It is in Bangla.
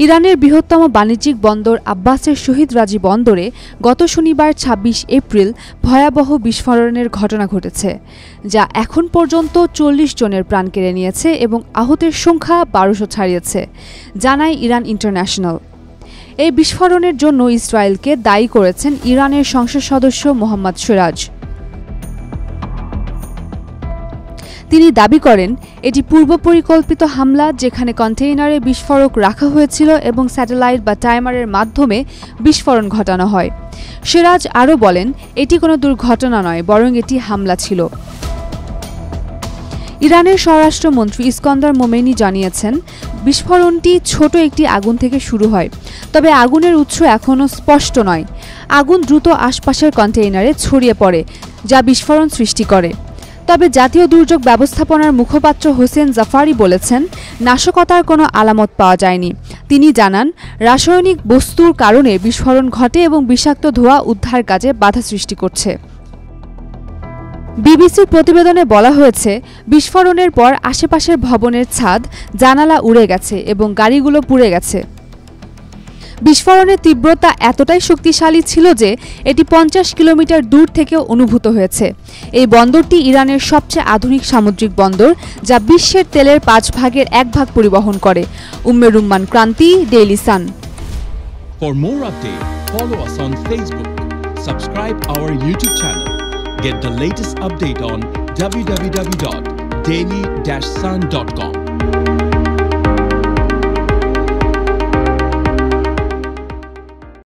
ইরানের বৃহত্তম বাণিজ্যিক বন্দর আব্বাসের শহীদ রাজি বন্দরে গত শনিবার ২৬ এপ্রিল ভয়াবহ বিস্ফোরণের ঘটনা ঘটেছে, যা এখন পর্যন্ত ৪০ জনের প্রাণ কেড়ে নিয়েছে এবং আহতের সংখ্যা ১২০০ ছাড়িয়েছে, জানায় ইরান ইন্টারন্যাশনাল। এই বিস্ফোরণের জন্য ইসরায়েলকে দায়ী করেছেন ইরানের সংসদ সদস্য মোহাম্মদ সিরাজ। তিনি দাবি করেন এটি পূর্বপরিকল্পিত হামলা, যেখানে কন্টেইনারে বিস্ফোরক রাখা হয়েছিল এবং স্যাটেলাইট বা টাইমারের মাধ্যমে বিস্ফোরণ ঘটানো হয়। সিরাজ আরও বলেন, এটি কোনো দুর্ঘটনা নয়, বরং এটি হামলা ছিল। ইরানের স্বরাষ্ট্রমন্ত্রী ইস্কন্দর মোমেনি জানিয়েছেন, বিস্ফোরণটি ছোট একটি আগুন থেকে শুরু হয়, তবে আগুনের উৎস এখনও স্পষ্ট নয়। আগুন দ্রুত আশপাশের কন্টেইনারে ছড়িয়ে পড়ে, যা বিস্ফোরণ সৃষ্টি করে। তবে জাতীয় দুর্যোগ ব্যবস্থাপনার মুখপাত্র হোসেন জাফারি বলেছেন, নাশকতার কোনো আলামত পাওয়া যায়নি। তিনি জানান, রাসায়নিক বস্তুর কারণে বিস্ফোরণ ঘটে এবং বিষাক্ত ধোঁয়া উদ্ধার কাজে বাধা সৃষ্টি করছে। বিবিসির প্রতিবেদনে বলা হয়েছে, বিস্ফোরণের পর আশেপাশের ভবনের ছাদ, জানালা উড়ে গেছে এবং গাড়িগুলো পুড়ে গেছে। বিস্ফোরণের তীব্রতা এতটাই শক্তিশালী ছিল যে এটি ৫০ কিলোমিটার দূর থেকেও অনুভূত হয়েছে। এই বন্দরটি ইরানের সবচেয়ে আধুনিক সামুদ্রিক বন্দর, যা বিশ্বের তেলের ৫ ভাগের ১ ভাগ পরিবহন করে। Umme Rumman Kranti, daily Sun. For more updates, follow us on Facebook, subscribe our YouTube channel, get the latest update on www.daily-sun.com.